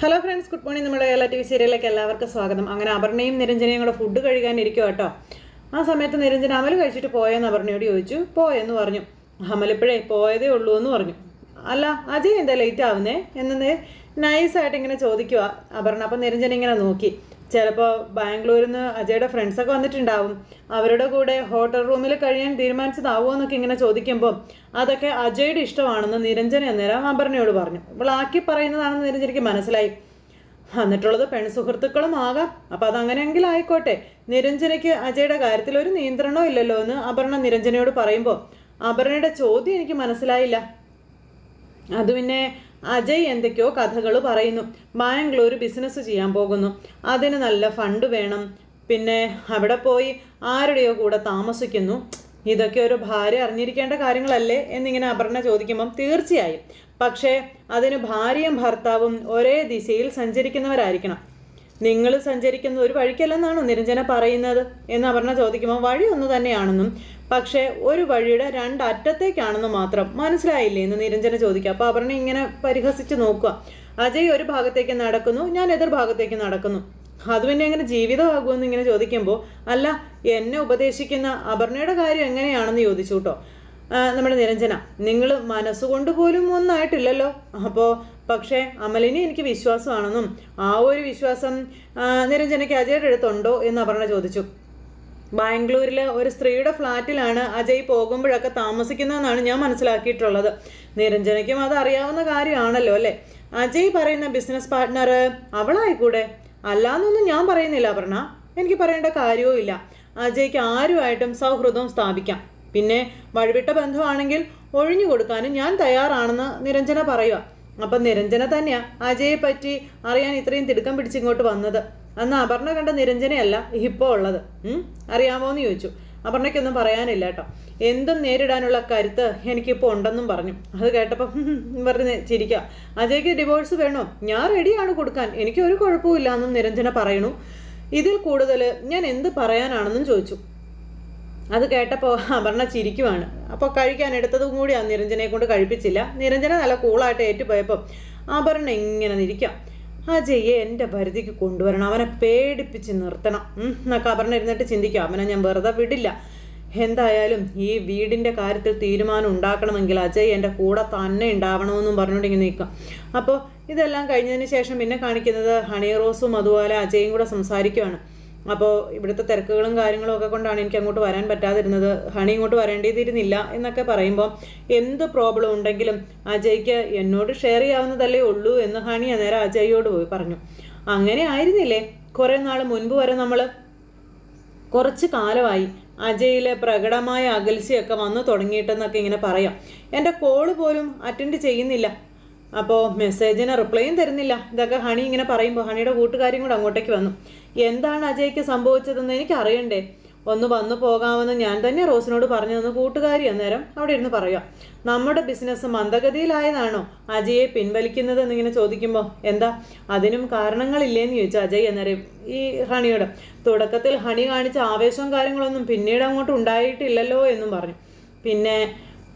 Hello friends, good morning. നമ്മുടെ Kerala TV സീരിയലിലേക്ക് എല്ലാവർക്കും സ്വാഗതം. അങ്ങനെ അപർണയും നിരഞ്ജനയും കൂടെ ഫുഡ് കഴിക്കാനിരിക്കും കേട്ടോ. ആ സമയത്ത് നിരഞ്ജന അമൽ കഴിച്ചിട്ട് പോയെന്ന് അപർണയോട് ചോദിച്ചു. പോയെന്ന് പറഞ്ഞു. അമലിപ്പോഴേ പോയതേ ഉള്ളൂ എന്ന് പറഞ്ഞു. അല്ല, അജയ് എന്താ ലേറ്റ് ആവുന്നേ എന്നത് നൈസായിട്ട് ഇങ്ങനെ ചോദിക്കുക അപർണ. അപ്പം നിരഞ്ജന ഇങ്ങനെ നോക്കി. ചിലപ്പോൾ ബാംഗ്ലൂരിൽ നിന്ന് അജയുടെ ഫ്രണ്ട്സൊക്കെ വന്നിട്ടുണ്ടാവും, അവരുടെ കൂടെ ഹോട്ടൽ റൂമിൽ കഴിയാൻ തീരുമാനിച്ചതാവുമോ എന്നൊക്കെ ഇങ്ങനെ ചോദിക്കുമ്പോൾ അതൊക്കെ അജയുടെ ഇഷ്ടമാണെന്ന് നിരഞ്ജന അന്നേരം അപർണയോട് പറഞ്ഞു. ഇവളാക്കി പറയുന്നതാണെന്ന് നിരഞ്ജനയ്ക്ക് മനസ്സിലായി. വന്നിട്ടുള്ളത് പെൺസുഹൃത്തുക്കളും ആകാം, അപ്പം അതങ്ങനെയെങ്കിലും ആയിക്കോട്ടെ. നിരഞ്ജനയ്ക്ക് അജയുടെ കാര്യത്തിൽ ഒരു നിയന്ത്രണവും ഇല്ലല്ലോ എന്ന് അപർണ നിരഞ്ജനയോട് പറയുമ്പോൾ അപർണയുടെ ചോദ്യം എനിക്ക് മനസ്സിലായില്ല. അത് പിന്നെ അജയ് എന്തൊക്കെയോ കഥകൾ പറയുന്നു. ബാംഗ്ലൂർ ബിസിനസ് ചെയ്യാൻ പോകുന്നു, അതിന് നല്ല ഫണ്ട് വേണം, പിന്നെ അവിടെ പോയി ആരുടെയോ കൂടെ താമസിക്കുന്നു. ഇതൊക്കെ ഒരു ഭാര്യ അറിഞ്ഞിരിക്കേണ്ട കാര്യങ്ങളല്ലേ എന്നിങ്ങനെ അപർണ ചോദിക്കുമ്പം തീർച്ചയായും, പക്ഷേ അതിന് ഭാര്യയും ഭർത്താവും ഒരേ ദിശയിൽ സഞ്ചരിക്കുന്നവരായിരിക്കണം. നിങ്ങൾ സഞ്ചരിക്കുന്ന ഒരു വഴിക്കല്ലെന്നാണോ നിരഞ്ജന പറയുന്നത് എന്ന് അപർണ ചോദിക്കുമ്പോൾ വഴി ഒന്ന് തന്നെയാണെന്നും പക്ഷേ ഒരു വഴിയുടെ രണ്ടറ്റത്തേക്കാണെന്ന് മാത്രം മനസ്സിലായില്ലേ എന്ന് നിരഞ്ജന ചോദിക്കുക. അപ്പോൾ അപർണ ഇങ്ങനെ പരിഹസിച്ച് നോക്കുക. അജയ് ഒരു ഭാഗത്തേക്ക് നടക്കുന്നു, ഞാൻ എതിർ ഭാഗത്തേക്ക് നടക്കുന്നു, അത് പിന്നെ എങ്ങനെ ജീവിതമാകുമെന്ന് ഇങ്ങനെ ചോദിക്കുമ്പോൾ അല്ല, എന്നെ ഉപദേശിക്കുന്ന അപർണയുടെ കാര്യം എങ്ങനെയാണെന്ന് ചോദിച്ചു കേട്ടോ നമ്മുടെ നിരഞ്ജന. നിങ്ങൾ മനസ്സുകൊണ്ട് പോലും ഒന്നായിട്ടില്ലല്ലോ. അപ്പോൾ പക്ഷേ അമലിനെ എനിക്ക് വിശ്വാസമാണെന്നും ആ ഒരു വിശ്വാസം നിരഞ്ജനയ്ക്ക് അജയുടെ അടുത്തുണ്ടോ എന്ന് അപർണ ചോദിച്ചു. ബാംഗ്ലൂരിലെ ഒരു സ്ത്രീയുടെ ഫ്ലാറ്റിലാണ് അജയ് പോകുമ്പോഴൊക്കെ താമസിക്കുന്നതെന്നാണ് ഞാൻ മനസ്സിലാക്കിയിട്ടുള്ളത്. നിരഞ്ജനയ്ക്കും അത് അറിയാവുന്ന കാര്യമാണല്ലോ അല്ലേ. അജയ് പറയുന്ന ബിസിനസ് പാർട്ട്ണർ അവളായിക്കൂടെ? അല്ലാന്നൊന്നും ഞാൻ പറയുന്നില്ല അപർണ, എനിക്ക് പറയേണ്ട കാര്യവും ഇല്ല. അജയ്ക്ക് ആരുമായിട്ടും സൗഹൃദം സ്ഥാപിക്കാം, പിന്നെ വഴിവിട്ട ബന്ധമാണെങ്കിൽ ഒഴിഞ്ഞു കൊടുക്കാനും ഞാൻ തയ്യാറാണെന്ന് നിരഞ്ജന പറയുക. അപ്പം നിരഞ്ജന തന്നെയാ അജയെ പറ്റി അറിയാൻ ഇത്രയും തിടുക്കം പിടിച്ചിങ്ങോട്ട് വന്നത്. അന്ന് അപർണ കണ്ട നിരഞ്ജനയല്ല ഇപ്പോൾ ഉള്ളത്. അറിയാമോ എന്ന് ചോദിച്ചു. അപർണയ്ക്കൊന്നും പറയാനില്ല കേട്ടോ. എന്തും നേരിടാനുള്ള കരുത്ത് എനിക്കിപ്പോൾ ഉണ്ടെന്നും പറഞ്ഞു. അത് കേട്ടപ്പോൾ പറഞ്ഞ് ചിരിക്കുക. അജയ്ക്ക് ഡിവോഴ്സ് വേണോ? ഞാൻ റെഡിയാണ് കൊടുക്കാൻ, എനിക്ക് ഒരു കുഴപ്പമില്ല എന്നും നിരഞ്ജന പറയണു. ഇതിൽ കൂടുതൽ ഞാൻ എന്ത് പറയാനാണെന്നും ചോദിച്ചു. അത് കേട്ടപ്പോൾ അപർണ ചിരിക്കുവാണ്. അപ്പോൾ കഴിക്കാൻ എടുത്തതും കൂടി ആ നിരഞ്ജനയെ കൊണ്ട് കഴിപ്പിച്ചില്ല. നിരഞ്ജന നല്ല കൂളായിട്ട് ഏറ്റുപോയപ്പോൾ അപർണ ഇങ്ങനെ നിൽക്കാം. അജയ്യെ എൻ്റെ പരിധിക്ക് കൊണ്ടുവരണം, അവനെ പേടിപ്പിച്ച് നിർത്തണം എന്നൊക്കെ അപർണ ഇരുന്നിട്ട് ചിന്തിക്കുക. അവനെ ഞാൻ വെറുതെ വിടില്ല. എന്തായാലും ഈ വീടിൻ്റെ കാര്യത്തിൽ തീരുമാനം ഉണ്ടാക്കണമെങ്കിൽ അജയ് എൻ്റെ കൂടെ തന്നെ ഉണ്ടാവണമെന്നും പറഞ്ഞുകൊണ്ടിങ്ങനെ നിൽക്കാം. അപ്പോൾ ഇതെല്ലാം കഴിഞ്ഞതിന് ശേഷം പിന്നെ കാണിക്കുന്നത് ഹണി റോസും അതുപോലെ അജയും കൂടെ സംസാരിക്കുകയാണ്. അപ്പോൾ ഇവിടുത്തെ തിരക്കുകളും കാര്യങ്ങളും ഒക്കെ കൊണ്ടാണ് എനിക്ക് അങ്ങോട്ട് വരാൻ പറ്റാതിരുന്നത്, ഹണി ഇങ്ങോട്ട് വരേണ്ടിയിരുന്നില്ല എന്നൊക്കെ പറയുമ്പോൾ എന്ത് പ്രോബ്ലം ഉണ്ടെങ്കിലും അജയ്ക്ക് എന്നോട് ഷെയർ ചെയ്യാവുന്നതല്ലേ ഉള്ളൂ എന്ന് ഹണി അന്നേരം അജയോട് പോയി പറഞ്ഞു. അങ്ങനെ ആയിരുന്നില്ലേ കുറേ നാൾ മുൻപ് വരെ? നമ്മൾ കുറച്ച് കാലമായി അജയിലെ പ്രകടമായ അകൽച്ചയൊക്കെ വന്നു തുടങ്ങിയിട്ടെന്നൊക്കെ ഇങ്ങനെ പറയാം. എൻ്റെ കോള് പോലും അറ്റൻഡ് ചെയ്യുന്നില്ല, അപ്പോൾ മെസ്സേജിന് റിപ്ലൈയും തരുന്നില്ല. ഇതൊക്കെ ഹണി ഇങ്ങനെ പറയുമ്പോൾ ഹണിയുടെ കൂട്ടുകാരും കൂടെ അങ്ങോട്ടേക്ക് വന്നു. എന്താണ് അജയ്ക്ക് സംഭവിച്ചതെന്ന് എനിക്ക് അറിയണ്ടേ? ഒന്ന് വന്നു പോകാമെന്ന് ഞാൻ തന്നെ റോസിനോട് പറഞ്ഞതെന്ന് കൂട്ടുകാരി അന്നേരം അവിടെ ഇരുന്ന് പറയാം. നമ്മുടെ ബിസിനസ് മന്ദഗതിയിലായതാണോ അജയെ പിൻവലിക്കുന്നത് എന്നിങ്ങനെ ചോദിക്കുമ്പോൾ എന്താ അതിനും കാരണങ്ങളില്ലേന്ന് ചോദിച്ചു അജയ് അന്നേരം ഈ ഹണിയോട്. തുടക്കത്തിൽ ഹണി കാണിച്ച ആവേശവും കാര്യങ്ങളൊന്നും പിന്നീട് അങ്ങോട്ട് ഉണ്ടായിട്ടില്ലല്ലോ എന്നും പറഞ്ഞു. പിന്നെ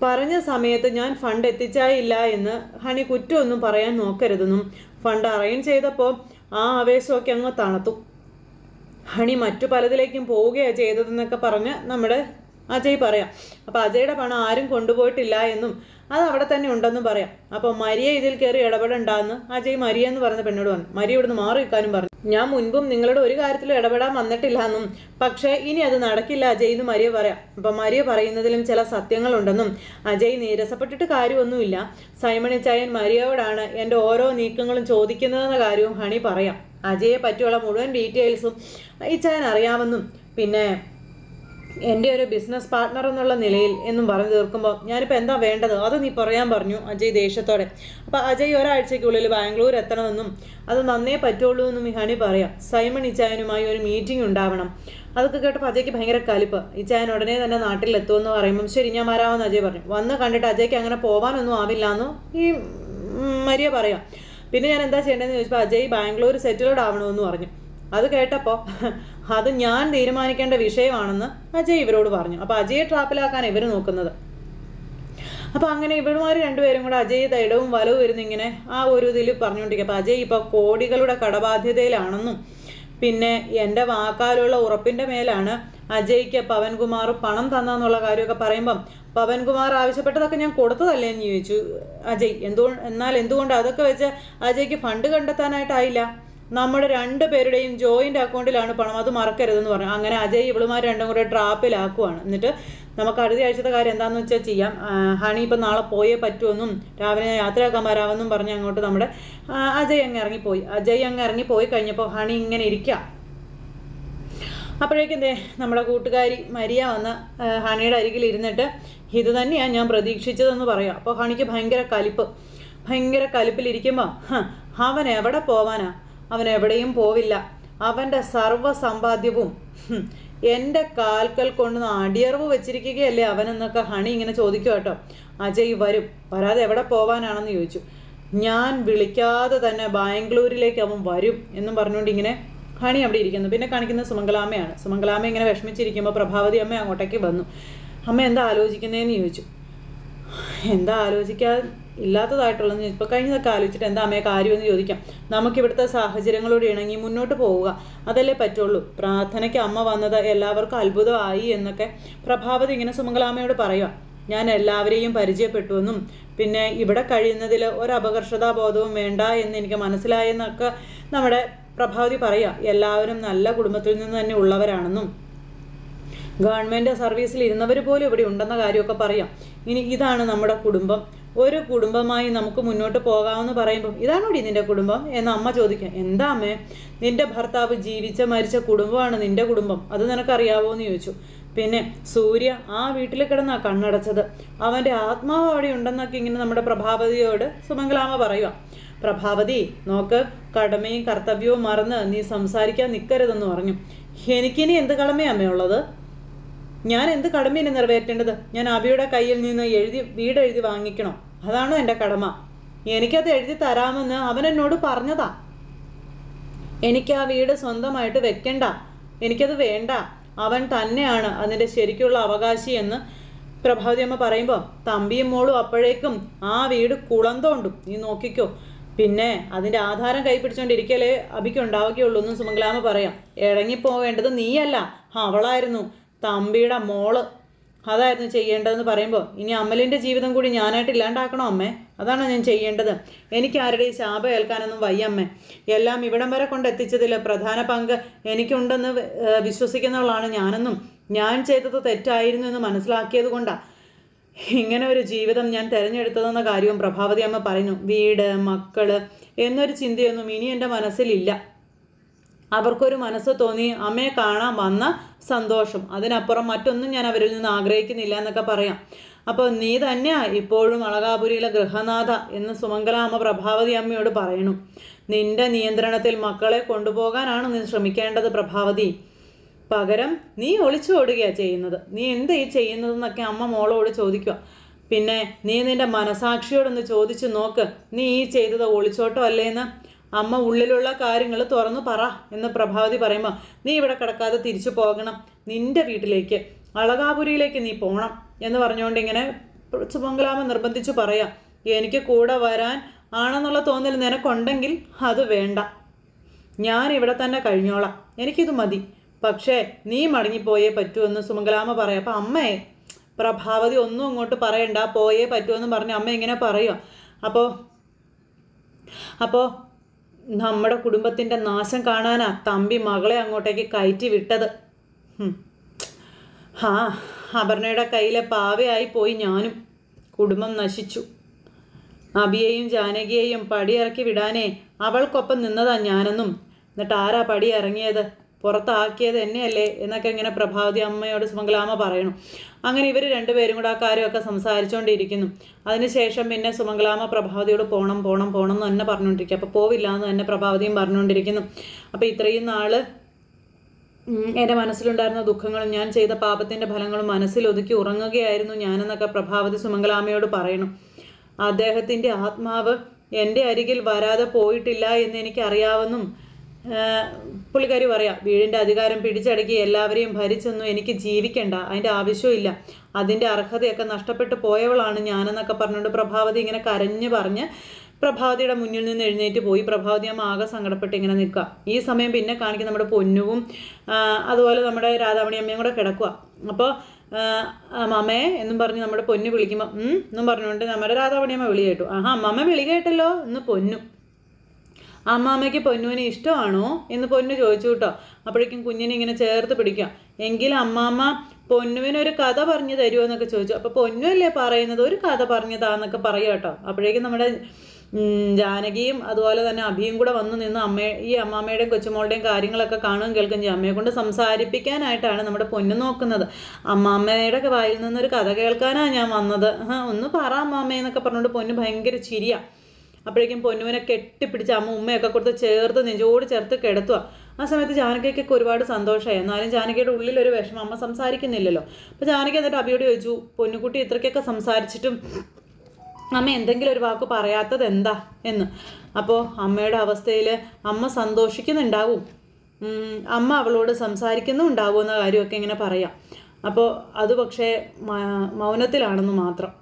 പറഞ്ഞ സമയത്ത് ഞാൻ ഫണ്ട് എത്തിച്ചായില്ല എന്ന് ഹണി കുറ്റമൊന്നും പറയാൻ നോക്കരുതെന്നും ഫണ്ട് അറേഞ്ച് ചെയ്തപ്പോൾ ആ ആവേശമൊക്കെ അങ്ങ് തണുത്തു. ഹണി മറ്റു പലതിലേക്കും പോവുകയാണ് ചെയ്തതെന്നൊക്കെ പറഞ്ഞ് നമ്മുടെ അജയ് പറയാം. അപ്പോൾ അജയുടെ പണം ആരും കൊണ്ടുപോയിട്ടില്ല എന്നും അത് അവിടെ തന്നെ ഉണ്ടെന്നും പറയാം. അപ്പോൾ മരിയ ഇതിൽ കയറി ഇടപെടണ്ടെന്ന് അജയ് മരിയ എന്ന് പറഞ്ഞ പെണ്ണോട് പറഞ്ഞു. മരിയ ഇവിടുന്ന് മാറി നിൽക്കാനും പറഞ്ഞു. ഞാൻ മുൻപും നിങ്ങളുടെ ഒരു കാര്യത്തിലും ഇടപെടാൻ വന്നിട്ടില്ല എന്നും പക്ഷേ ഇനി അത് നടക്കില്ല അജയ് എന്ന് മരിയ പറയാം. അപ്പം മരിയ പറയുന്നതിലും ചില സത്യങ്ങളുണ്ടെന്നും അജയ് നീരസപ്പെട്ടിട്ട് കാര്യമൊന്നുമില്ല. സൈമൺ ഇച്ചായൻ മരിയയോടാണ് എൻ്റെ ഓരോ നീക്കങ്ങളും ചോദിക്കുന്നതെന്ന കാര്യവും ഹണി പറയാം. അജയെ പറ്റിയുള്ള മുഴുവൻ ഡീറ്റെയിൽസും ഇച്ചായൻ അറിയാമെന്നും പിന്നെ എൻ്റെ ഒരു ബിസിനസ് പാർട്ട്ണർ എന്നുള്ള നിലയിൽ എന്നും പറഞ്ഞു തീർക്കുമ്പോൾ ഞാനിപ്പോൾ എന്താ വേണ്ടത് അത് നീ പറയാൻ പറഞ്ഞു അജയ് ദേഷ്യത്തോടെ. അപ്പോൾ അജയ് ഒരാഴ്ചയ്ക്കുള്ളിൽ ബാംഗ്ലൂർ എത്തണമെന്നും അത് നന്നേ പറ്റുള്ളൂ എന്നും ഹണി പറയാം. സൈമൺ ഇച്ചായനുമായി ഒരു മീറ്റിംഗ് ഉണ്ടാവണം. അതൊക്കെ കേട്ടപ്പോൾ അജയ്ക്ക് ഭയങ്കര കലിപ്പ്. ഇച്ചായൻ ഉടനെ തന്നെ നാട്ടിലെത്തുമെന്ന് പറയുമ്പം ശരി ഞാൻ വരാമെന്ന് അജയ് പറഞ്ഞു. വന്ന് കണ്ടിട്ട് അജയ്ക്ക് അങ്ങനെ പോകാനൊന്നും ആവില്ല എന്ന് ഈ മരിയ പറയാം. പിന്നെ ഞാൻ എന്താ ചെയ്യേണ്ടതെന്ന് ചോദിച്ചപ്പോൾ അജയ് ബാംഗ്ലൂർ സെറ്റിൽഡ് ആവണമെന്ന് പറഞ്ഞു. അത് കേട്ടപ്പോൾ അത് ഞാൻ തീരുമാനിക്കേണ്ട വിഷയമാണെന്ന് അജയ് ഇവരോട് പറഞ്ഞു. അപ്പോൾ അജയെ ട്രാപ്പിലാക്കാൻ ഇവർ നോക്കുന്നത്. അപ്പോൾ അങ്ങനെ ഇവന്മാർ രണ്ടുപേരും കൂടെ അജയ് ഇടവും വലവും ഇരുന്ന് ഇങ്ങനെ ആ ഒരു ഇതിൽ പറഞ്ഞുകൊണ്ടിരിക്കുക. അപ്പോൾ അജയ് ഇപ്പോൾ കോടികളുടെ കടബാധ്യതയിലാണെന്നും പിന്നെ എൻ്റെ വാക്കാലുള്ള ഉറപ്പിൻ്റെ മേലാണ് അജയ്ക്ക് പവൻകുമാർ പണം തന്നെന്നുള്ള കാര്യമൊക്കെ പറയുമ്പം പവൻകുമാർ ആവശ്യപ്പെട്ടതൊക്കെ ഞാൻ കൊടുത്തതല്ലേ എന്ന് ചോദിച്ചു അജയ്. എന്നാൽ എന്തുകൊണ്ട് അതൊക്കെ വെച്ച് അജയ്ക്ക് ഫണ്ട് കണ്ടെത്താനായിട്ടായില്ല? നമ്മുടെ രണ്ടുപേരുടെയും ജോയിൻ്റ് അക്കൗണ്ടിലാണ് പണം, അത് മറക്കരുതെന്ന് പറഞ്ഞു. അങ്ങനെ അജയ് ഇവളുമാർ രണ്ടും കൂടെ ട്രാപ്പിലാക്കുവാണ്. എന്നിട്ട് നമുക്ക് അടുത്ത ആഴ്ചത്തെ കാര്യം എന്താണെന്ന് വെച്ചാൽ ചെയ്യാം. ഹണി ഇപ്പം നാളെ പോയേ പറ്റുമെന്നും രാവിലെ യാത്രയാക്കാൻ വരാമെന്നും പറഞ്ഞ് അങ്ങോട്ട് നമ്മുടെ അജയ് അങ്ങ് ഇറങ്ങിപ്പോയി കഴിഞ്ഞപ്പോൾ ഹണി ഇങ്ങനെ ഇരിക്കുക. അപ്പോഴേക്കും നമ്മുടെ കൂട്ടുകാരി മരിയ വന്ന് ഹണിയുടെ അരികിൽ ഇരുന്നിട്ട് ഇത് തന്നെയാണ് ഞാൻ പ്രതീക്ഷിച്ചതെന്ന് പറയാം. അപ്പോൾ ഹണിക്ക് ഭയങ്കര കലിപ്പിലിരിക്കുമ്പോൾ അവൻ എവിടെ പോവാനാ? അവൻ എവിടെയും പോവില്ല. അവൻ്റെ സർവ്വസമ്പാദ്യവും എൻ്റെ കാൽക്കൽ കൊണ്ടുവന്ന് അടിയറവ് വെച്ചിരിക്കുകയല്ലേ അവനെന്നൊക്കെ ഹണി ഇങ്ങനെ ചോദിക്കും കേട്ടോ. അജയ് വരാതെ എവിടെ പോവാനാണെന്ന് ചോദിച്ചു. ഞാൻ വിളിക്കാതെ തന്നെ ബാംഗ്ലൂരിലേക്ക് അവൻ വരും എന്നും പറഞ്ഞുകൊണ്ട് ഇങ്ങനെ ഹണി അവിടെ ഇരിക്കുന്നു. പിന്നെ കാണിക്കുന്നത് സുമംഗലാമ്മയാണ്. സുമംഗലാമ്മ ഇങ്ങനെ വിഷമിച്ചിരിക്കുമ്പോൾ പ്രഭാവതി അമ്മ അങ്ങോട്ടേക്ക് വന്നു. അമ്മ എന്താ ആലോചിക്കുന്നതെന്ന് ചോദിച്ചു. എന്താ ആലോചിക്കാൻ ഇല്ലാത്തതായിട്ടുള്ളതെന്ന് ചോദിച്ചു. ഇപ്പോൾ കഴിഞ്ഞതൊക്കെ ആലോചിച്ചിട്ട് എന്താ അമ്മയെ കാര്യമെന്ന് ചോദിക്കാം. നമുക്കിവിടുത്തെ സാഹചര്യങ്ങളോട് ഇണങ്ങി മുന്നോട്ട് പോവുക, അതല്ലേ പറ്റുള്ളൂ. പ്രാർത്ഥനയ്ക്ക് അമ്മ വന്നത് എല്ലാവർക്കും അത്ഭുതമായി എന്നൊക്കെ പ്രഭാവതി ഇങ്ങനെ സുമംഗലാമ്മയോട് പറയുക. ഞാൻ എല്ലാവരെയും പരിചയപ്പെട്ടുവെന്നും പിന്നെ ഇവിടെ കഴിയുന്നതിൽ ഒരു അപകർഷതാബോധവും വേണ്ട എന്ന് എനിക്ക് മനസ്സിലായെന്നൊക്കെ നമ്മുടെ പ്രഭാവതി പറയുക. എല്ലാവരും നല്ല കുടുംബത്തിൽ നിന്ന് തന്നെ ഉള്ളവരാണെന്നും ഗവൺമെൻറ് സർവീസിൽ ഇരുന്നവർ പോലും ഇവിടെ ഉണ്ടെന്ന കാര്യമൊക്കെ പറയാം. ഇനി ഇതാണ് നമ്മുടെ കുടുംബം, ഒരു കുടുംബമായി നമുക്ക് മുന്നോട്ട് പോകാമെന്ന് പറയുമ്പം ഇതാണോടി നിൻ്റെ കുടുംബം എന്ന് അമ്മ ചോദിക്കാം. എന്താ അമ്മേ, നിൻ്റെ ഭർത്താവ് ജീവിച്ച മരിച്ച കുടുംബമാണ് നിൻ്റെ കുടുംബം, അത് നിനക്കറിയാവോ എന്ന് ചോദിച്ചു. പിന്നെ സൂര്യ ആ വീട്ടിൽ കിടന്നാ കണ്ണടച്ചത്, അവൻ്റെ ആത്മാവ് അവിടെ ഉണ്ടെന്നൊക്കെ ഇങ്ങനെ നമ്മുടെ പ്രഭാവതിയോട് സുമംഗലാമ്മ പറയുക. പ്രഭാവതി നോക്ക്, കടമയും കർത്തവ്യവും മറന്ന് നീ സംസാരിക്കാൻ നിൽക്കരുതെന്ന് പറഞ്ഞു. എനിക്കിനി എന്ത് കടമയമ്മയുള്ളത്? ഞാൻ എന്ത് കടമയാണ് നിറവേറ്റേണ്ടത്? ഞാൻ അബിയുടെ കയ്യിൽ നിന്ന് വീട് എഴുതി വാങ്ങിക്കണോ? അതാണോ എൻ്റെ കടമ? എനിക്കത് എഴുതി തരാമെന്ന് അവൻ എന്നോട് പറഞ്ഞതാ. എനിക്ക് ആ വീട് സ്വന്തമായിട്ട് വെക്കണ്ട, എനിക്കത് വേണ്ട, അവൻ തന്നെയാണ് അതിൻ്റെ ശരിക്കുള്ള അവകാശി എന്ന് പ്രഭാവതി അമ്മ പറയുമ്പോൾ തമ്പിയും മോളും അപ്പോഴേക്കും ആ വീട് കുളം തോണ്ടും, നീ നോക്കിക്കോ. പിന്നെ അതിൻ്റെ ആധാരം കൈപ്പിടിച്ചോണ്ടിരിക്കലേ അബിക്ക് ഉണ്ടാവുകയുള്ളൂ എന്നും സുമംഗലാമ്മ പറയാം. ഇറങ്ങിപ്പോവേണ്ടത് നീയല്ല, അവളായിരുന്നു, തമ്പിയുടെ മോള്, അതായിരുന്നു ചെയ്യേണ്ടതെന്ന് പറയുമ്പോൾ ഇനി അമലിൻ്റെ ജീവിതം കൂടി ഞാനായിട്ട് ഇല്ലാണ്ടാക്കണോ അമ്മേ? അതാണ് ഞാൻ ചെയ്യേണ്ടത്. എനിക്ക് ആരുടെയും ശാപം ഏൽക്കാനൊന്നും വയ്യമ്മേ. എല്ലാം ഇവിടം വരെ കൊണ്ടെത്തിച്ചതിൽ പ്രധാന പങ്ക് എനിക്കുണ്ടെന്ന് വിശ്വസിക്കുന്നവളാണ് ഞാനെന്നും ഞാൻ ചെയ്തത് തെറ്റായിരുന്നു എന്ന് മനസ്സിലാക്കിയത് കൊണ്ടാണ് ഇങ്ങനെ ഒരു ജീവിതം ഞാൻ തിരഞ്ഞെടുത്തതെന്ന കാര്യവും പ്രഭാവതി അമ്മ പറയുന്നു. വീട്, മക്കള് എന്നൊരു ചിന്തയൊന്നും ഇനി എൻ്റെ മനസ്സിലില്ല. അവർക്കൊരു മനസ്സ് തോന്നി അമ്മയെ കാണാൻ വന്ന സന്തോഷം, അതിനപ്പുറം മറ്റൊന്നും ഞാൻ അവരിൽ നിന്ന് ആഗ്രഹിക്കുന്നില്ല എന്നൊക്കെ പറയാം. അപ്പോൾ നീ തന്നെയാ ഇപ്പോഴും അളകാപുരിയിലെ ഗൃഹനാഥ എന്ന് സുമംഗലാമ്മ പ്രഭാവതി അമ്മയോട് പറയണു. നിന്റെ നിയന്ത്രണത്തിൽ മക്കളെ കൊണ്ടുപോകാനാണ് നീ ശ്രമിക്കേണ്ടത് പ്രഭാവതി. പകരം നീ ഒളിച്ചോടുകയാണ് ചെയ്യുന്നത്. നീ എന്താ ഈ ചെയ്യുന്നതെന്നൊക്കെ അമ്മ മോളോട് ചോദിക്കുക. പിന്നെ നീ നിന്റെ മനസാക്ഷിയോടൊന്ന് ചോദിച്ചു നോക്ക്, നീ ഈ ചെയ്തത് ഒളിച്ചോട്ടോ അല്ലേന്ന്. അമ്മ ഉള്ളിലുള്ള കാര്യങ്ങൾ തുറന്നു പറ എന്ന് പ്രഭാവതി പറയുമ്പോൾ നീ ഇവിടെ കിടക്കാതെ തിരിച്ചു പോകണം, നിന്റെ വീട്ടിലേക്ക്, അളകാപുരിയിലേക്ക് നീ പോകണം എന്ന് പറഞ്ഞുകൊണ്ട് ഇങ്ങനെ സുമംഗലാമ്മ നിർബന്ധിച്ചു പറയാം. എനിക്ക് കൂടെ വരാൻ ആണെന്നുള്ള തോന്നൽ നിനക്കുണ്ടെങ്കിൽ അത് വേണ്ട, ഞാൻ ഇവിടെ തന്നെ കഴിഞ്ഞോളാം, എനിക്കിത് മതി, പക്ഷേ നീ മടങ്ങിപ്പോയേ പറ്റുമെന്ന് സുമംഗലാമ്മ പറയാം. അപ്പം അമ്മയെ പ്രഭാവതി ഒന്നും ഇങ്ങോട്ട് പറയണ്ട, പോയേ പറ്റുമെന്ന് പറഞ്ഞ് അമ്മ ഇങ്ങനെ പറയുക. അപ്പോൾ നമ്മുടെ കുടുംബത്തിൻ്റെ നാശം കാണാനാ തമ്പി മകളെ അങ്ങോട്ടേക്ക് കയറ്റി വിട്ടത്. അപർണയുടെ കയ്യിലെ പാവയായി പോയി ഞാനും, കുടുംബം നശിച്ചു. അബിയെയും ജാനകിയെയും പടിയിറക്കി വിടാനേ അവൾക്കൊപ്പം നിന്നതാ ഞാനെന്നും, എന്നിട്ട് ആരാ പടി ഇറങ്ങിയത്, പുറത്താക്കിയത് എന്നെയല്ലേ എന്നൊക്കെ ഇങ്ങനെ പ്രഭാവതി അമ്മയോട് സുമംഗലാമ്മ പറയണു. അങ്ങനെ ഇവർ രണ്ടുപേരും കൂടെ ആ കാര്യമൊക്കെ സംസാരിച്ചുകൊണ്ടിരിക്കുന്നു. അതിനുശേഷം പിന്നെ സുമംഗലാമ്മ പ്രഭാവതിയോട് പോകണം എന്ന് തന്നെ പറഞ്ഞുകൊണ്ടിരിക്കുക. അപ്പോൾ പോവില്ല എന്ന് തന്നെ പ്രഭാവതിയും പറഞ്ഞുകൊണ്ടിരിക്കുന്നു. അപ്പോൾ ഇത്രയും നാൾ എൻ്റെ മനസ്സിലുണ്ടായിരുന്ന ദുഃഖങ്ങളും ഞാൻ ചെയ്ത പാപത്തിൻ്റെ ഫലങ്ങളും മനസ്സിലൊതുക്കി ഉറങ്ങുകയായിരുന്നു ഞാനെന്നൊക്കെ പ്രഭാവതി സുമംഗലാമ്മയോട് പറയണം. അദ്ദേഹത്തിൻ്റെ ആത്മാവ് എൻ്റെ അരികിൽ വരാതെ പോയിട്ടില്ല എന്ന് എനിക്കറിയാവുന്നും പുള്ളിക്കാരി പറയാം, വീടിൻ്റെ അധികാരം പിടിച്ചടക്കി എല്ലാവരെയും ഭരിച്ചൊന്നും എനിക്ക് ജീവിക്കണ്ട, അതിൻ്റെ ആവശ്യമില്ല, അതിൻ്റെ അർഹതയൊക്കെ നഷ്ടപ്പെട്ടു പോയവളാണ് ഞാനെന്നൊക്കെ പറഞ്ഞുകൊണ്ട് പ്രഭാവതി ഇങ്ങനെ കരഞ്ഞു പറഞ്ഞ് പ്രഭാവതിയുടെ മുന്നിൽ നിന്ന് എഴുന്നേറ്റ് പോയി. പ്രഭാവതി അമ്മ ആകെ സങ്കടപ്പെട്ട് ഇങ്ങനെ നിൽക്കുക. ഈ സമയം പിന്നെ കാണിക്കുന്ന നമ്മുടെ പൊന്നുവും അതുപോലെ നമ്മുടെ രാധാമണി അമ്മയും കൂടെ കിടക്കുക. അപ്പോൾ അമ്മേ എന്നും പറഞ്ഞ് നമ്മുടെ പൊന്നു വിളിക്കുമ്പോൾ എന്നും പറഞ്ഞുകൊണ്ട് നമ്മുടെ രാധാമണി അമ്മ വിളി കേട്ടു. അമ്മമ്മ വിളി കേട്ടല്ലോ എന്ന് പൊന്നു. അമ്മാമ്മയ്ക്ക് പൊന്നുവിനെ ഇഷ്ടമാണോ എന്ന് പൊന്നു ചോദിച്ചു കേട്ടോ. അപ്പോഴേക്കും കുഞ്ഞിനെ ഇങ്ങനെ ചേർത്ത് പിടിക്കാം. എങ്കിലും അമ്മാമ്മ പൊന്നുവിനൊരു കഥ പറഞ്ഞു തരുമോ എന്നൊക്കെ ചോദിച്ചു. അപ്പോൾ പൊന്നുവല്ലേ പറയുന്നത്, ഒരു കഥ പറഞ്ഞതാന്നൊക്കെ പറയുക കേട്ടോ. അപ്പോഴേക്കും നമ്മുടെ ജാനകിയും അതുപോലെ തന്നെ അഭിയും കൂടെ വന്നു നിന്ന് ഈ അമ്മാമ്മയുടെയും കൊച്ചുമോളുടെയും കാര്യങ്ങളൊക്കെ കാണുകയും കേൾക്കുകയും ചെയ്യും. അമ്മയെ കൊണ്ട് സംസാരിപ്പിക്കാനായിട്ടാണ് നമ്മുടെ പൊന്നു നോക്കുന്നത്. അമ്മാമ്മയുടെ വായിൽ നിന്നൊരു കഥ കേൾക്കാനാണ് ഞാൻ വന്നത്, ഒന്ന് പറ അമ്മാമ്മയെന്നൊക്കെ പറഞ്ഞുകൊണ്ട് പൊന്നു ഭയങ്കര ചിരിയാ. അപ്പോഴേക്കും പൊന്നുവിനെ കെട്ടിപ്പിടിച്ച് അമ്മ ഉമ്മയൊക്കെ കൊടുത്ത് ചേർത്ത് നെഞ്ചോട് ചേർത്ത് കിടത്തുക. ആ സമയത്ത് ജാനകിക്കൊക്കെ ഒരുപാട് സന്തോഷമായി. എന്നാലും ജാനകിയുടെ ഉള്ളിലൊരു വിഷമം, അമ്മ സംസാരിക്കുന്നില്ലല്ലോ. അപ്പോൾ ജാനകി എന്നിട്ട് അഭിയോട് ചോദിച്ചു, പൊന്നുകുട്ടി ഇത്രയ്ക്കൊക്കെ സംസാരിച്ചിട്ടും അമ്മ എന്തെങ്കിലും ഒരു വാക്ക് പറയാത്തത് എന്താ എന്ന്. അപ്പോൾ അമ്മയുടെ അവസ്ഥയിൽ അമ്മ സന്തോഷിക്കുന്നുണ്ടാവും, അമ്മ അവളോട് സംസാരിക്കുന്നുണ്ടാവും എന്ന കാര്യമൊക്കെ ഇങ്ങനെ പറയാം. അപ്പോൾ അത് പക്ഷേ മൗനത്തിലാണെന്ന് മാത്രം,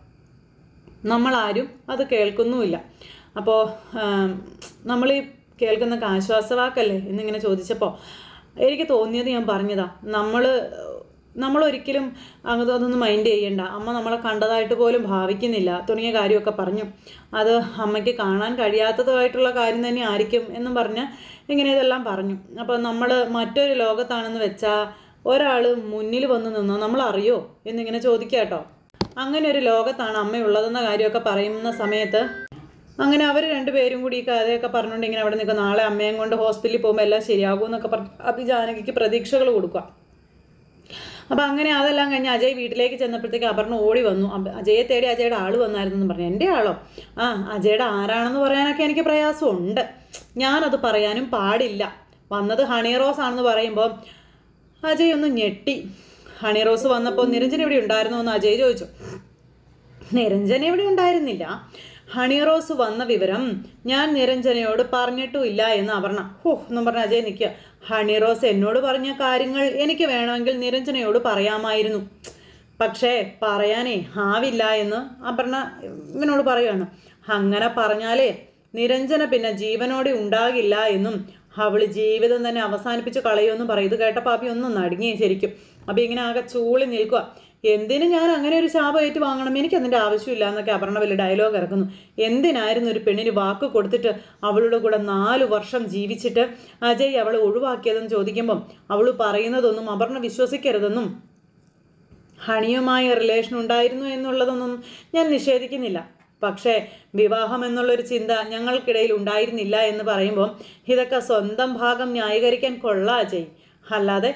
നമ്മളാരും അത് കേൾക്കുന്നുമില്ല. അപ്പോൾ നമ്മൾ ഈ കേൾക്കുന്ന ആശ്വാസവാക്കല്ലേ എന്നിങ്ങനെ ചോദിച്ചപ്പോൾ എനിക്ക് തോന്നിയത് ഞാൻ പറഞ്ഞതാ. നമ്മളൊരിക്കലും അതൊന്നും മൈൻഡ് ചെയ്യണ്ട, അമ്മ നമ്മളെ കണ്ടതായിട്ട് പോലും ഭാവിക്കുന്നില്ല തുടങ്ങിയ കാര്യമൊക്കെ പറഞ്ഞു. അത് അമ്മയ്ക്ക് കാണാൻ കഴിയാത്തതുമായിട്ടുള്ള കാര്യം തന്നെ ആയിരിക്കും എന്നും പറഞ്ഞ് ഇങ്ങനെ ഇതെല്ലാം പറഞ്ഞു. അപ്പോൾ നമ്മൾ മറ്റൊരു ലോകത്താണെന്ന് വെച്ചാൽ ഒരാൾ മുന്നിൽ വന്ന് നിന്നോ നമ്മൾ അറിയോ എന്നിങ്ങനെ ചോദിക്കുക കേട്ടോ. അങ്ങനെ ഒരു ലോകത്താണ് അമ്മയുള്ളതെന്ന കാര്യമൊക്കെ പറയുന്ന സമയത്ത് അങ്ങനെ അവർ രണ്ടുപേരും കൂടി ഈ കഥയൊക്കെ പറഞ്ഞുകൊണ്ട് ഇങ്ങനെ അവിടെ നിൽക്കുക. നാളെ അമ്മയും കൊണ്ട് ഹോസ്പിറ്റലിൽ പോകുമ്പോൾ എല്ലാം ശരിയാകും എന്നൊക്കെ പറഞ്ഞ് അഭി ജാനകിക്ക് പ്രതീക്ഷകൾ കൊടുക്കുക. അപ്പം അങ്ങനെ അതെല്ലാം കഴിഞ്ഞ് അജയ് വീട്ടിലേക്ക് ചെന്നപ്പോഴത്തേക്ക് അപർണ ഓടി വന്നു. അജയെ തേടി അജയുടെ ആൾ വന്നായിരുന്നു പറഞ്ഞു. എൻ്റെ ആളോ? അജയുടെ ആരാണെന്ന് പറയാനൊക്കെ എനിക്ക് പ്രയാസമുണ്ട്, ഞാനത് പറയാനും പാടില്ല. വന്നത് ഹണി റോസ് ആണെന്ന് പറയുമ്പോൾ അജയ് ഒന്ന് ഞെട്ടി. ഹണി റോസ് വന്നപ്പോൾ നിരഞ്ജൻ ഇവിടെ ഉണ്ടായിരുന്നോ എന്ന് അജയ് ചോദിച്ചു. നിരഞ്ജന ഇവിടെ ഉണ്ടായിരുന്നില്ല, ഹണി റോസ് വന്ന വിവരം ഞാൻ നിരഞ്ജനയോട് പറഞ്ഞിട്ടുമില്ല എന്ന് അപർണ. എന്നും പറഞ്ഞ അജയ് നിൽക്കുക. ഹണി റോസ് എന്നോട് പറഞ്ഞ കാര്യങ്ങൾ എനിക്ക് വേണമെങ്കിൽ നിരഞ്ജനയോട് പറയാമായിരുന്നു, പക്ഷേ പറയാനേ ആവില്ല എന്ന് അപർണ ഇവനോട് പറയുകയാണ്. അങ്ങനെ പറഞ്ഞാലേ നിരഞ്ജന പിന്നെ ജീവനോടെ ഉണ്ടാകില്ല എന്നും അവൾ ജീവിതം തന്നെ അവസാനിപ്പിച്ച് കളയുമെന്നും പറയും. ഇത് കേട്ടപ്പോൾ അഭി ഒന്നും നടുങ്ങിയേ ശരിക്കും. അഭി ഇങ്ങനെ ആകെ ചൂളി നിൽക്കുക. എന്തിനു ഞാൻ അങ്ങനെ ഒരു ശാപം ഏറ്റു വാങ്ങണം, എനിക്കതിൻ്റെ ആവശ്യമില്ല എന്നൊക്കെ അപർണ വലിയ ഡയലോഗ് ഇറക്കുന്നു. എന്തിനായിരുന്നു ഒരു പെണ്ണിന് വാക്ക് കൊടുത്തിട്ട് അവളുടെ കൂടെ 4 വർഷം ജീവിച്ചിട്ട് അജയ് അവളെ ഒഴിവാക്കിയതെന്ന് ചോദിക്കുമ്പം അവൾ പറയുന്നതൊന്നും അപർണ വിശ്വസിക്കരുതെന്നും ഹണിയുമായി റിലേഷൻ ഉണ്ടായിരുന്നു എന്നുള്ളതൊന്നും ഞാൻ നിഷേധിക്കുന്നില്ല, പക്ഷേ വിവാഹം എന്നുള്ളൊരു ചിന്ത ഞങ്ങൾക്കിടയിൽ ഉണ്ടായിരുന്നില്ല എന്ന് പറയുമ്പോൾ ഇതൊക്കെ സ്വന്തം ഭാഗം ന്യായീകരിക്കാൻ കൊള്ളാം അജയ്, അല്ലാതെ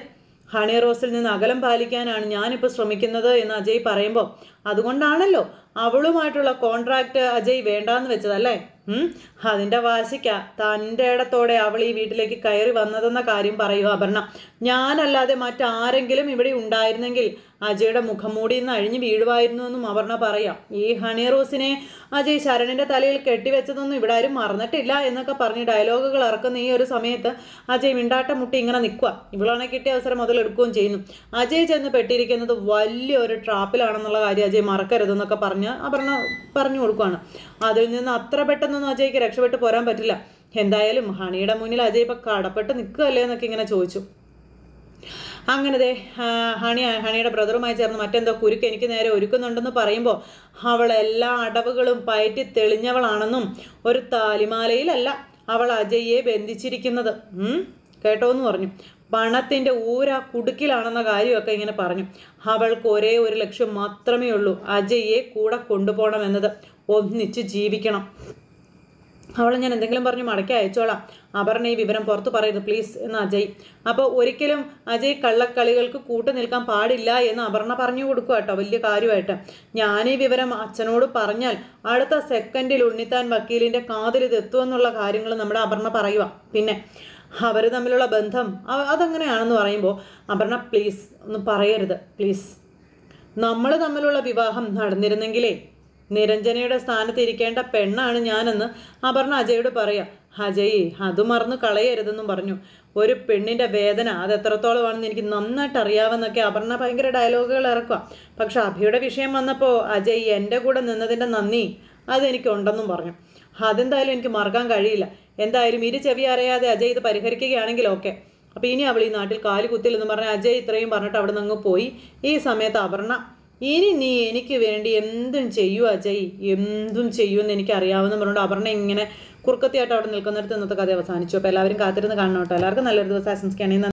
ഹണി റോസിൽ നിന്ന് അകലം പാലിക്കാനാണ് ഞാനിപ്പോൾ ശ്രമിക്കുന്നത് എന്ന് അജയ് പറയുമ്പോൾ അതുകൊണ്ടാണല്ലോ അവളുമായിട്ടുള്ള കോൺട്രാക്റ്റ് അജയ് വേണ്ടാന്ന് വെച്ചതല്ലേ. അതിൻ്റെ വാശിക്ക തൻ്റെ ഇടത്തോടെ അവൾ ഈ വീട്ടിലേക്ക് കയറി വന്നതെന്ന കാര്യം പറയുക അപർണ. ഞാനല്ലാതെ മറ്റാരെങ്കിലും ഇവിടെ ഉണ്ടായിരുന്നെങ്കിൽ അജയുടെ മുഖംമൂടിയിൽ നിന്ന് അഴിഞ്ഞു വീഴുമായിരുന്നു എന്നും അപർണ പറയാം. ഈ ഹണി റോസിനെ അജയ് ശരണിൻ്റെ തലയിൽ കെട്ടിവെച്ചതൊന്നും ഇവിടെ ആരും മറന്നിട്ടില്ല എന്നൊക്കെ പറഞ്ഞ് ഡയലോഗുകൾ ഇറക്കുന്ന ഈ ഒരു സമയത്ത് അജയ് മിണ്ടാട്ടം മുട്ടി ഇങ്ങനെ നിൽക്കുക. ഇവളാണെ കിട്ടിയ അവസരം മുതലെടുക്കുകയും ചെയ്യുന്നു. അജയ് ചെന്ന് പെട്ടിരിക്കുന്നത് വലിയൊരു ട്രാപ്പിലാണെന്നുള്ള കാര്യം അജയ് മറക്കരുതെന്നൊക്കെ പറഞ്ഞ് അപർണ പറഞ്ഞു കൊടുക്കുകയാണ്. അതിൽ നിന്ന് അത്ര പെട്ടെന്നൊന്നും അജയ്ക്ക് രക്ഷപ്പെട്ട് പോരാൻ പറ്റില്ല. എന്തായാലും ഹണിയുടെ മുന്നിൽ അജയ് ഇപ്പം കടപ്പെട്ട് നിൽക്കുകയല്ലേ എന്നൊക്കെ ഇങ്ങനെ ചോദിച്ചു. അങ്ങനത്തെ ഹണിയുടെ ബ്രദറുമായി ചേർന്ന് മറ്റെന്തോ കുരുക്ക് എനിക്ക് നേരെ ഒരുക്കുന്നുണ്ടെന്ന് പറയുമ്പോൾ അവളെല്ലാ അടവുകളും പയറ്റി തെളിഞ്ഞവളാണെന്നും ഒരു താലിമാലയിലല്ല അവൾ അജയ്യെ ബന്ധിച്ചിരിക്കുന്നത് കേട്ടോ എന്ന് പറഞ്ഞു. പണത്തിൻ്റെ കുടുക്കിലാണെന്ന കാര്യമൊക്കെ ഇങ്ങനെ പറഞ്ഞു. അവൾക്ക് ഒരേ ഒരു ലക്ഷ്യം മാത്രമേ ഉള്ളൂ, അജയ്യെ കൂടെ കൊണ്ടുപോകണം എന്നത്, ഒന്നിച്ച് ജീവിക്കണം. അവളെ ഞാൻ എന്തെങ്കിലും പറഞ്ഞ് മടക്കി അയച്ചോളാം, അപർണ ഈ വിവരം പുറത്ത് പറയരുത് പ്ലീസ് എന്ന് അജയ്. അപ്പോൾ ഒരിക്കലും അജയ് കള്ളക്കളികൾക്ക് കൂട്ടു നിൽക്കാൻ പാടില്ല എന്ന് അപർണ പറഞ്ഞു കൊടുക്കുക കേട്ടോ, വലിയ കാര്യമായിട്ട്. ഞാൻ ഈ വിവരം അച്ഛനോട് പറഞ്ഞാൽ അടുത്ത സെക്കൻഡിൽ ഉണ്ണിത്താൻ വക്കീലിൻ്റെ കാതിൽ ഇതെത്തുമെന്നുള്ള കാര്യങ്ങൾ നമ്മുടെ അപർണ പറയുക. പിന്നെ അവർ തമ്മിലുള്ള ബന്ധം അതങ്ങനെയാണെന്ന് പറയുമ്പോൾ അപർണ പ്ലീസ് ഒന്ന് പറയരുത് പ്ലീസ്. നമ്മൾ തമ്മിലുള്ള വിവാഹം നടന്നിരുന്നെങ്കിലേ നിരഞ്ജനയുടെ സ്ഥാനത്ത് ഇരിക്കേണ്ട പെണ്ണാണ് ഞാനെന്ന് അപർണ അജയോട് പറയാം. അജയ് അത് മറന്ന് കളയരുതെന്നും പറഞ്ഞു. ഒരു പെണ്ണിൻ്റെ വേദന അത് എത്രത്തോളമാണെന്ന് എനിക്ക് നന്നായിട്ട് അറിയാമെന്നൊക്കെ അപർണ ഭയങ്കര ഡയലോഗുകൾ ഇറക്കുക. പക്ഷെ അഭിയുടെ വിഷയം വന്നപ്പോൾ അജയ് എൻ്റെ കൂടെ നിന്നതിൻ്റെ നന്ദി അതെനിക്കുണ്ടെന്നും പറഞ്ഞു. അതെന്തായാലും എനിക്ക് മറക്കാൻ കഴിയില്ല. എന്തായാലും ഇരു ചെവി അറിയാതെ അജയ് ഇത് പരിഹരിക്കുകയാണെങ്കിൽ ഓക്കെ. അപ്പോൾ ഇനി അവൾ ഈ നാട്ടിൽ കാല് കുത്തില്ലെന്ന് പറഞ്ഞ് അജയ് ഇത്രയും പറഞ്ഞിട്ട് അവിടെ നിന്ന് പോയി. ഈ സമയത്ത് അപർണ, ഇനി നീ എനിക്ക് വേണ്ടി എന്തും ചെയ്യൂ അജയ്, എന്തും ചെയ്യുമെന്ന് എനിക്കറിയാമെന്ന് പറഞ്ഞുകൊണ്ട് അപർണ ഇങ്ങനെ കുറുക്കത്തിയായിട്ട് അവിടെ നിൽക്കുന്നിടത്ത് ഇന്നത്തെ കഥ അവസാനിച്ചു. അപ്പോൾ എല്ലാവരും കാത്തിരുന്ന് കാണണം കേട്ടോ. എല്ലാവർക്കും നല്ലൊരു ദിവസം ആശംസിക്കുകയാണെങ്കിൽ